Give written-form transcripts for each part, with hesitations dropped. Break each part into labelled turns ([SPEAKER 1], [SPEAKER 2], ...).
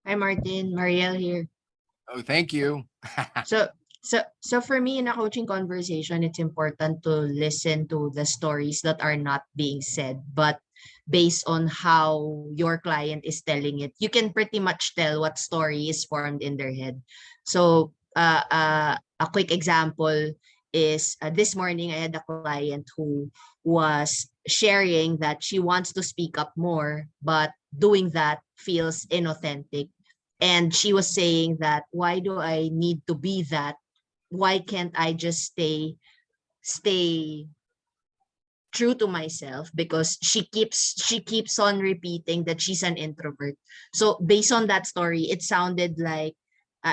[SPEAKER 1] Hi, Martin. Marielle here.
[SPEAKER 2] Oh, thank you.
[SPEAKER 1] So, so for me in a coaching conversation, it's important to listen to the stories that are not being said, but based on how your client is telling it, you can pretty much tell what story is formed in their head. So, a quick example is this morning I had a client who was sharing that she wants to speak up more, but doing that feels inauthentic. And she was saying that, why do I need to be that? Why can't I just stay true to myself? Because she keeps on repeating that she's an introvert. So based on that story, it sounded like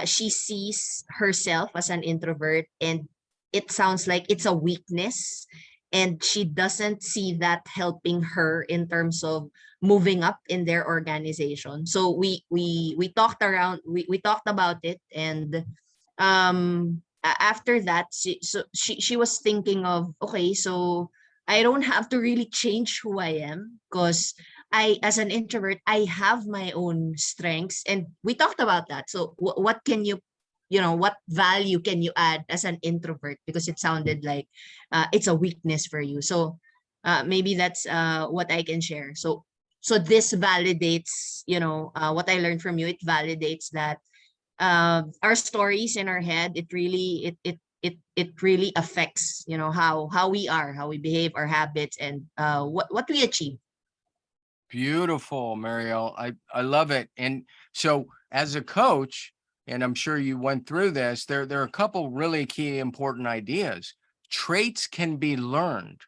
[SPEAKER 1] she sees herself as an introvert, and it sounds like it's a weakness, and she doesn't see that helping her in terms of moving up in their organization. So we talked around, we talked about it, and after that, she was thinking of, okay, so I don't have to really change who I am, because I, as an introvert, I have my own strengths, and we talked about that. So what can what value can you add as an introvert? Because it sounded like it's a weakness for you. So maybe that's what I can share. So this validates, what I learned from you. It validates that our stories in our head, it really affects, how we are, how we behave, our habits, and what we achieve.
[SPEAKER 2] Beautiful, Mariel. I love it. And so as a coach, and I'm sure you went through this, there are a couple really key important ideas. Traits can be learned.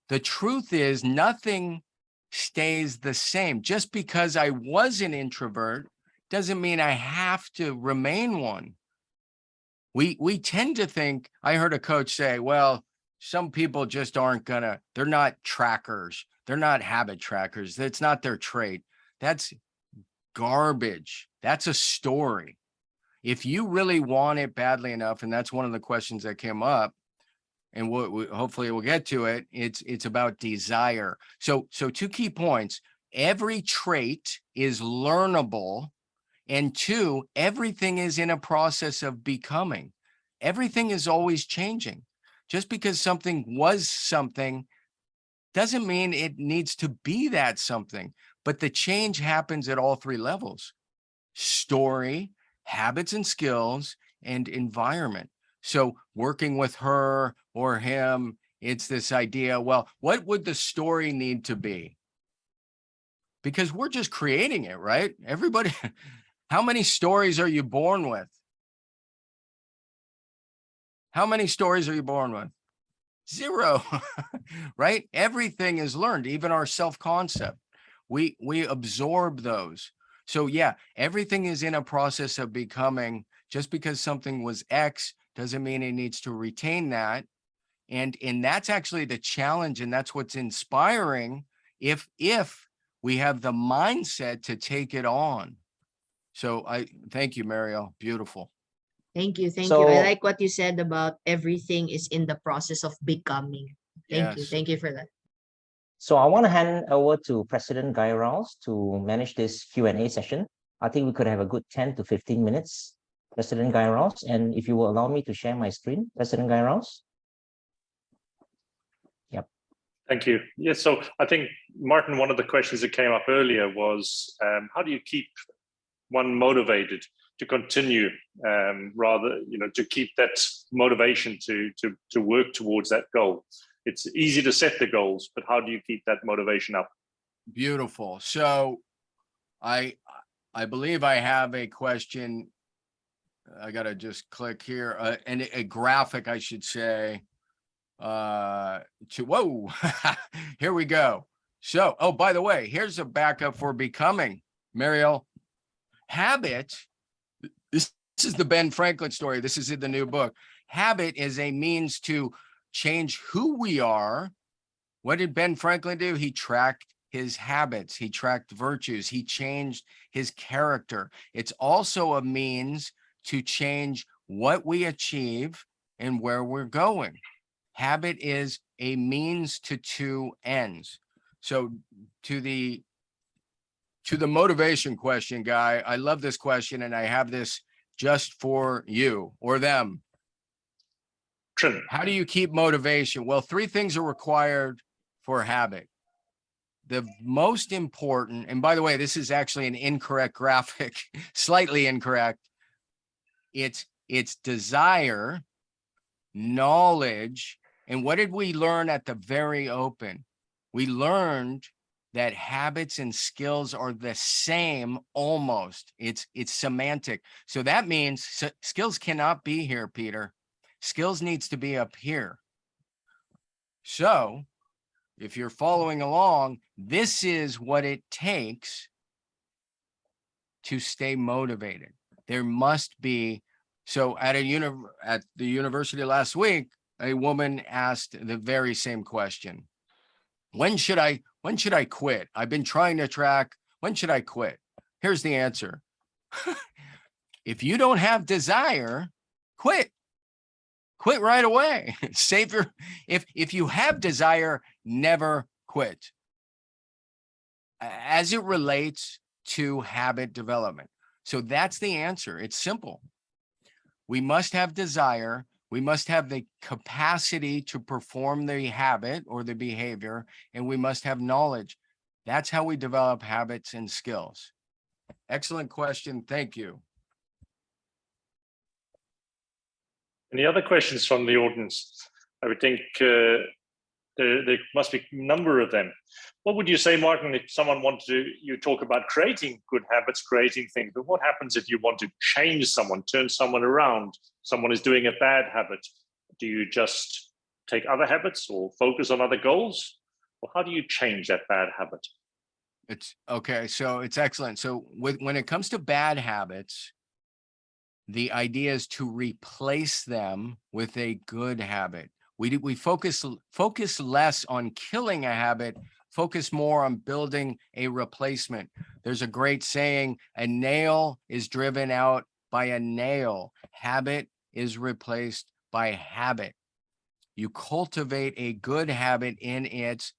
[SPEAKER 2] The truth is nothing stays the same. Just because I was an introvert doesn't mean I have to remain one. We tend to think, I heard a coach say, well, some people just they're not trackers. They're not habit trackers. That's not their trait. That's garbage. That's a story. If you really want it badly enough, and that's one of the questions that came up, and hopefully we'll get to it, it's about desire. So two key points. Every trait is learnable. And two, everything is in a process of becoming. Everything is always changing. Just because something was something doesn't mean it needs to be that something, but the change happens at all three levels: story, habits and skills, and environment. So working with her or him, it's this idea, well, what would the story need to be? Because we're just creating it, right? Everybody, how many stories are you born with? How many stories are you born with? Zero, right? Everything is learned, even our self-concept. We absorb those. So yeah, everything is in a process of becoming. Just because something was X doesn't mean it needs to retain that. And that's actually the challenge, and that's what's inspiring if we have the mindset to take it on. So I thank you, Mariel. Beautiful.
[SPEAKER 1] Thank you. Thank you. I
[SPEAKER 3] So,
[SPEAKER 1] like what you said about everything is in the process of becoming. Thank you.
[SPEAKER 2] Yes.
[SPEAKER 1] Thank you for that.
[SPEAKER 3] so I want to hand over to President Guy Rouse to manage this Q&A session. I think we could have a good 10 to 15 minutes, President Guy Rouse. And if you will allow me to share my screen, President Guy Rouse. Yep.
[SPEAKER 4] Thank you. Yes, so I think, Martin, one of the questions that came up earlier was, how do you keep one motivated to continue, rather, to keep that motivation to work towards that goal? It's easy to set the goals, but how do you keep that motivation up?
[SPEAKER 2] Beautiful. So I believe I have a question. I got to just click here, and a graphic, I should say, whoa, here we go. So, oh, by the way, here's a backup for becoming. Mariel, habit, this is the Ben Franklin story. This is in the new book. Habit is a means to change who we are. What did Ben Franklin do? He tracked his habits. He tracked virtues. He changed his character. It's also a means to change what we achieve and where we're going. Habit is a means to two ends. So to the To the motivation question, Guy, I love this question, and I have this just for you or them.
[SPEAKER 4] Trim.
[SPEAKER 2] How do you keep motivation? Well, 3 things are required for habit. The most important, and by the way, this is actually an incorrect graphic, slightly incorrect. It's desire, knowledge, and what did we learn at the very open? We learned that habits and skills are the same almost. It's semantic. So that means skills cannot be here, Peter. Skills needs to be up here. So if you're following along, this is what it takes to stay motivated. There must be, so at the university last week, a woman asked the very same question. When should I quit? I've been trying to track, when should I quit? Here's the answer. If you don't have desire, quit. Quit right away. Save your, if you have desire, never quit. As it relates to habit development. So that's the answer. It's simple. We must have desire. We must have the capacity to perform the habit or the behavior, and we must have knowledge. That's how we develop habits and skills. Excellent question. Thank you.
[SPEAKER 4] Any other questions from the audience? I would think there must be a number of them. What would you say, Martin, if someone wanted to, you talk about creating good habits, creating things, but what happens if you want to change someone, turn someone around? Someone is doing a bad habit. Do you just take other habits or focus on other goals? Or how do you change that bad habit?
[SPEAKER 2] It's okay. So it's excellent. So when it comes to bad habits, the idea is to replace them with a good habit. We focus less on killing a habit, focus more on building a replacement. There's a great saying, a nail is driven out by a nail. Habit is replaced by habit. You cultivate a good habit in its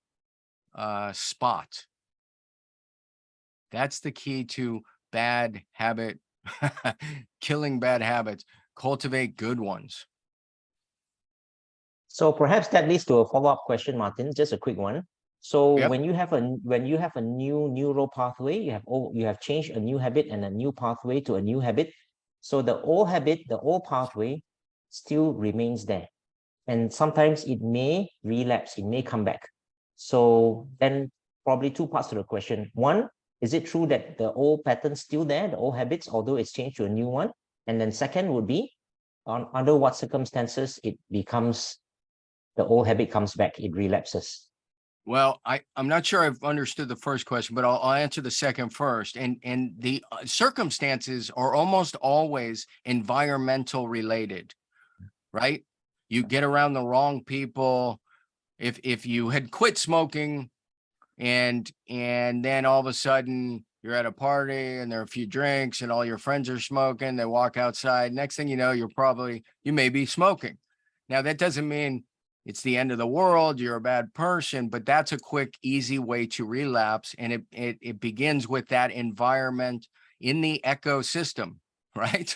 [SPEAKER 2] spot. That's the key to bad habit, killing bad habits. Cultivate good ones.
[SPEAKER 3] So perhaps that leads to a follow-up question, Martin, just a quick one. So
[SPEAKER 2] Yep.
[SPEAKER 3] when you have a new neural pathway, you have changed a new habit and a new pathway to a new habit. So the old habit, the old pathway still remains there. And sometimes it may relapse, it may come back. So then probably 2 parts to the question. One, is it true that the old pattern's still there, the old habits, although it's changed to a new one? And then second would be, under what circumstances the old habit comes back, it relapses?
[SPEAKER 2] Well, I'm not sure I've understood the first question, but I'll answer the second first. And the circumstances are almost always environmental related, right? You get around the wrong people. If you had quit smoking and then all of a sudden you're at a party and there are a few drinks and all your friends are smoking, they walk outside. Next thing you know, you may be smoking. Now, that doesn't mean it's the end of the world, you're a bad person, but that's a quick, easy way to relapse. And it begins with that environment in the ecosystem, right?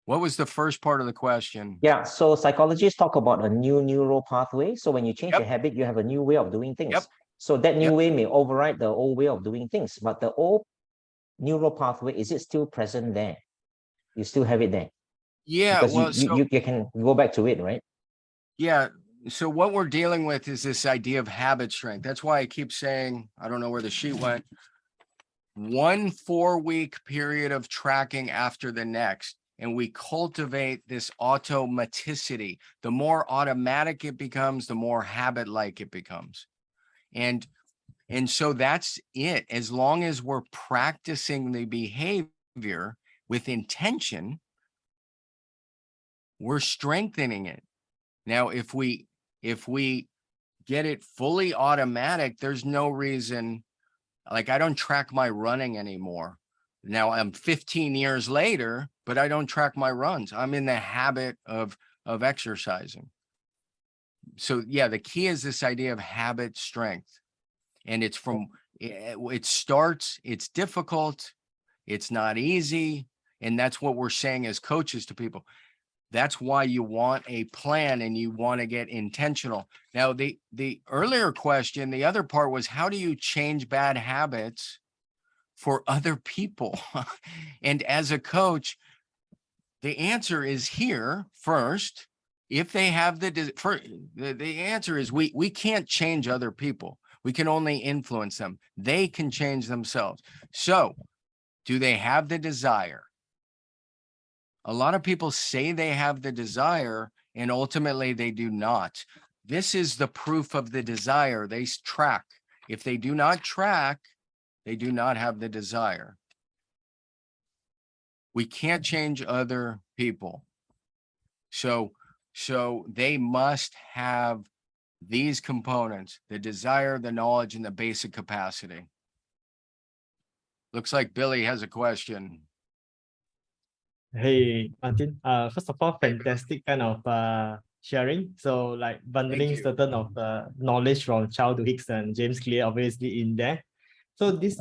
[SPEAKER 2] What was the first part of the question?
[SPEAKER 3] Yeah, so psychologists talk about a new neural pathway. So when you change
[SPEAKER 2] Yep.
[SPEAKER 3] a habit, you have a new way of doing things.
[SPEAKER 2] Yep.
[SPEAKER 3] So that new
[SPEAKER 2] Yep.
[SPEAKER 3] way may override the old way of doing things, but the old neural pathway, is it still present there? You still have it there?
[SPEAKER 2] Yeah,
[SPEAKER 3] Because
[SPEAKER 2] well,
[SPEAKER 3] you can go back to it, right?
[SPEAKER 2] yeah. So what we're dealing with is this idea of habit strength. That's why I keep saying, I don't know where the sheet went, 1 4-week period of tracking after the next. And we cultivate this automaticity. The more automatic it becomes, the more habit-like it becomes. And so that's it. As long as we're practicing the behavior with intention, we're strengthening it. Now, if we get it fully automatic, there's no reason, like I don't track my running anymore. Now I'm 15 years later, but I don't track my runs. I'm in the habit of exercising. So yeah, the key is this idea of habit strength. And it's from It starts, it's difficult, it's not easy. And that's what we're saying as coaches to people. That's why you want a plan and you want to get intentional. Now, the earlier question, the other part was, how do you change bad habits for other people? And as a coach, the answer is here first. If they have the answer is we can't change other people. We can only influence them. They can change themselves. So do they have the desire? A lot of people say they have the desire and ultimately they do not. This is the proof of the desire. They track. If they do not track, they do not have the desire. We can't change other people. So they must have these components: the desire, the knowledge, and the basic capacity. Looks like Billy has a question.
[SPEAKER 5] Hey, Martin. First of all, fantastic kind of sharing. So like bundling
[SPEAKER 2] you.
[SPEAKER 5] certain of the knowledge from Charles Hicks and James Clear obviously in there. So this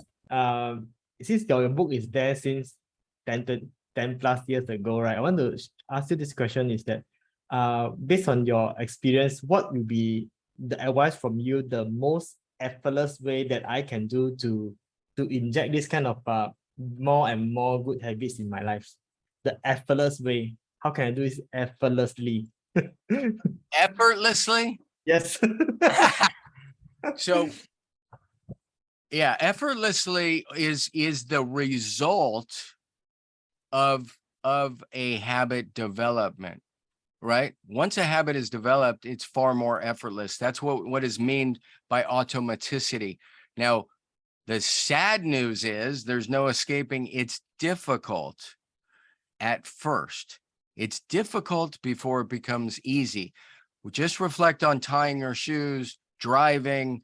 [SPEAKER 5] since your book is there since 10 plus years ago, right? I want to ask you this question: is that based on your experience, what will be the advice from you, the most effortless way that I can do to inject this kind of more and more good habits in my life? The effortless way. How can I do this effortlessly?
[SPEAKER 2] Effortlessly?
[SPEAKER 5] Yes.
[SPEAKER 2] So yeah, effortlessly is the result of a habit development, right? Once a habit is developed, it's far more effortless. That's what is meant by automaticity. Now, the sad news is there's no escaping. It's difficult at first. It's difficult before it becomes easy. Just reflect on tying your shoes, driving,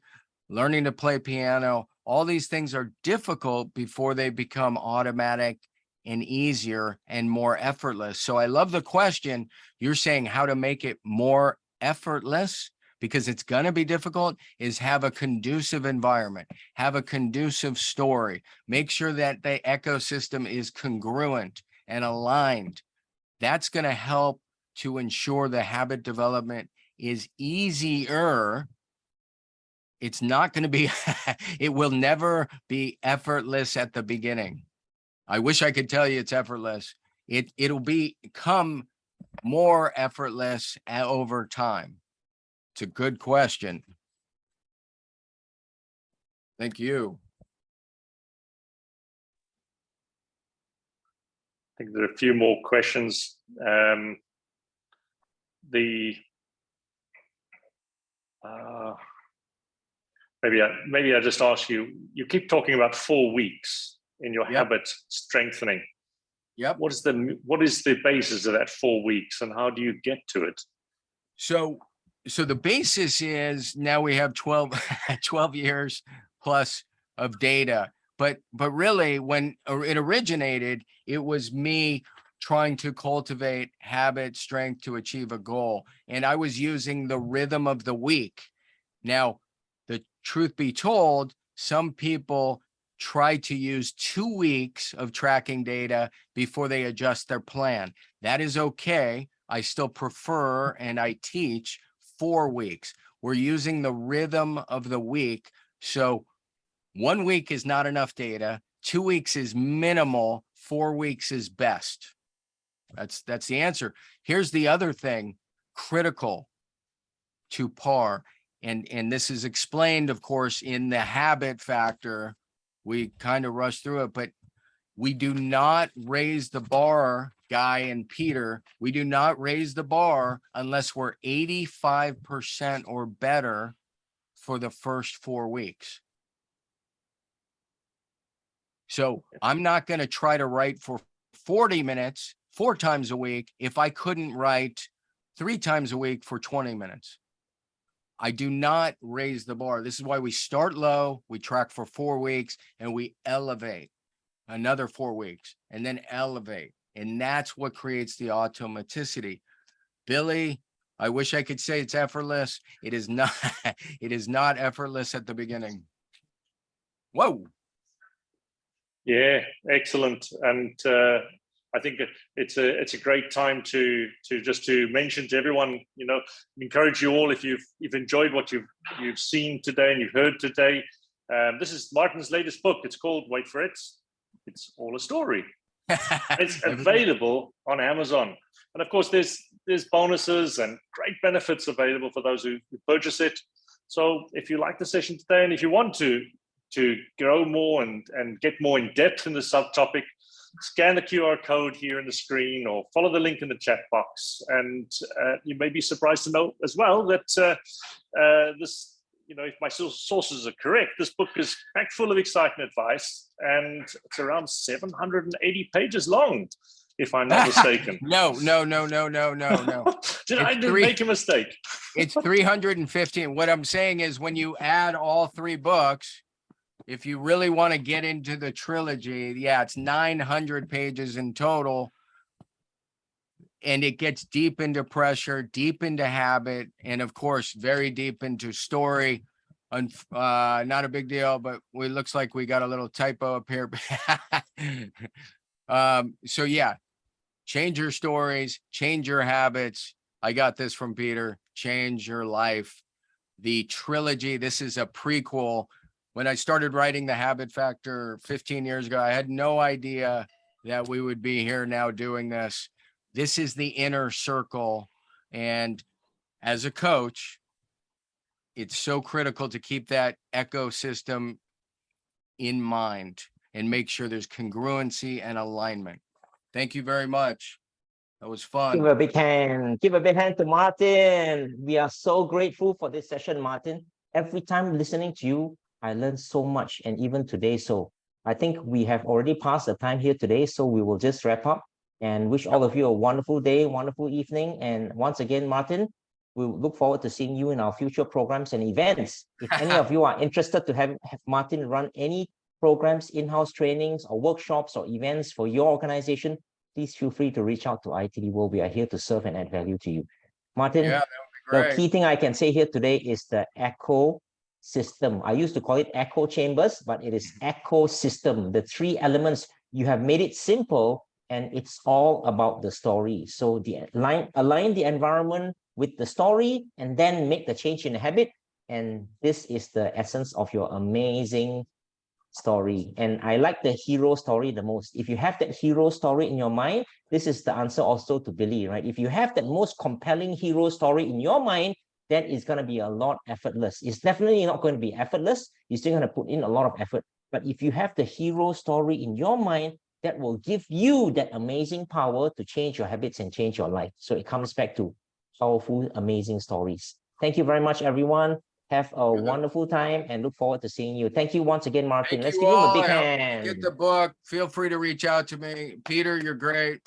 [SPEAKER 2] learning to play piano. All these things are difficult before they become automatic and easier and more effortless. So I love the question. You're saying how to make it more effortless, because it's going to be difficult, is have a conducive environment, have a conducive story, make sure that the ecosystem is congruent and aligned. That's going to help to ensure the habit development is easier. It's not going to be, it will never be effortless at the beginning. I wish I could tell you it's effortless. It'll become more effortless over time. It's a good question. Thank you.
[SPEAKER 4] I think there are a few more questions. Maybe I just ask you. You keep talking about 4 weeks in your habit strengthening.
[SPEAKER 2] Yep.
[SPEAKER 4] What is the basis of that 4 weeks, and how do you get to it?
[SPEAKER 2] So the basis is now we have 12 years plus of data. But really, when it originated, it was me trying to cultivate habit strength to achieve a goal. And I was using the rhythm of the week. Now, the truth be told, some people try to use 2 weeks of tracking data before they adjust their plan. That is okay. I still prefer, and I teach 4 weeks. We're using the rhythm of the week. So 1 week is not enough data. 2 weeks is minimal. 4 weeks is best. That's the answer. Here's the other thing, critical to PAR. And this is explained, of course, in the habit factor. We kind of rushed through it, but we do not raise the bar, Guy and Peter. We do not raise the bar unless we're 85% or better for the first 4 weeks. So I'm not going to try to write for 40 minutes 4 times a week if I couldn't write 3 times a week for 20 minutes. I do not raise the bar. This is why we start low, we track for 4 weeks, and we elevate another 4 weeks, and then elevate. And that's what creates the automaticity. Billy, I wish I could say it's effortless. It is not, it is not effortless at the beginning. Whoa.
[SPEAKER 4] Yeah, excellent. And I think it's a great time to just to mention to everyone, you know, encourage you all, if you've enjoyed what you've seen today and you've heard today. This is Martin's latest book. It's called, wait for it, It's All a Story. It's available on Amazon. And of course, there's bonuses and great benefits available for those who purchase it. So if you like the session today, and if you want to grow more and get more in depth in the subtopic, scan the QR code here in the screen or follow the link in the chat box. And you may be surprised to know as well that this, you know, if my sources are correct, this book is packed full of exciting advice, and it's around 780 pages long, if I'm not mistaken.
[SPEAKER 2] No.
[SPEAKER 4] Did I make a mistake?
[SPEAKER 2] It's 315. What I'm saying is, when you add all three books, if you really want to get into the trilogy, yeah, it's 900 pages in total. And it gets deep into pressure, deep into habit, and of course, very deep into story. Not a big deal, but it looks like we got a little typo up here. So yeah, change your stories, change your habits. I got this from Peter. Change your life. The trilogy, this is a prequel. When I started writing The Habit Factor 15 years ago, I had no idea that we would be here now doing this. This is the inner circle. And as a coach, it's so critical to keep that ecosystem in mind and make sure there's congruency and alignment. Thank you very much. That was fun.
[SPEAKER 3] Give a big hand. Give a big hand to Martin. We are so grateful for this session, Martin. Every time listening to you, I learned so much, and even today. So I think we have already passed the time here today. So we will just wrap up and wish all of you a wonderful day, wonderful evening. And once again, Martin, we look forward to seeing you in our future programs and events. If any of you are interested to have Martin run any programs, in-house trainings or workshops or events for your organization, please feel free to reach out to ITDWORLD. We are here to serve and add value to you. Martin,
[SPEAKER 2] Yeah, that would be great.
[SPEAKER 3] the key thing I can say here today is the echo system. I used to call it echo chambers, but it is ecosystem. The three elements, you have made it simple, and it's all about the story. So align the environment with the story, and then make the change in the habit. And this is the essence of your amazing story. And I like the hero story the most. If you have that hero story in your mind, this is the answer also to Billy, right? If you have that most compelling hero story in your mind, then it's going to be a lot effortless. It's definitely not going to be effortless. You're still going to put in a lot of effort. But if you have the hero story in your mind, that will give you that amazing power to change your habits and change your life. So it comes back to powerful, amazing stories. Thank you very much, everyone. Have a wonderful time and look forward to seeing you. Thank you once again, Martin.
[SPEAKER 2] Thank
[SPEAKER 3] Let's
[SPEAKER 2] you
[SPEAKER 3] give him a
[SPEAKER 2] all.
[SPEAKER 3] big
[SPEAKER 2] I hope you
[SPEAKER 3] hand.
[SPEAKER 2] get the book. Feel free to reach out to me. Peter, you're great.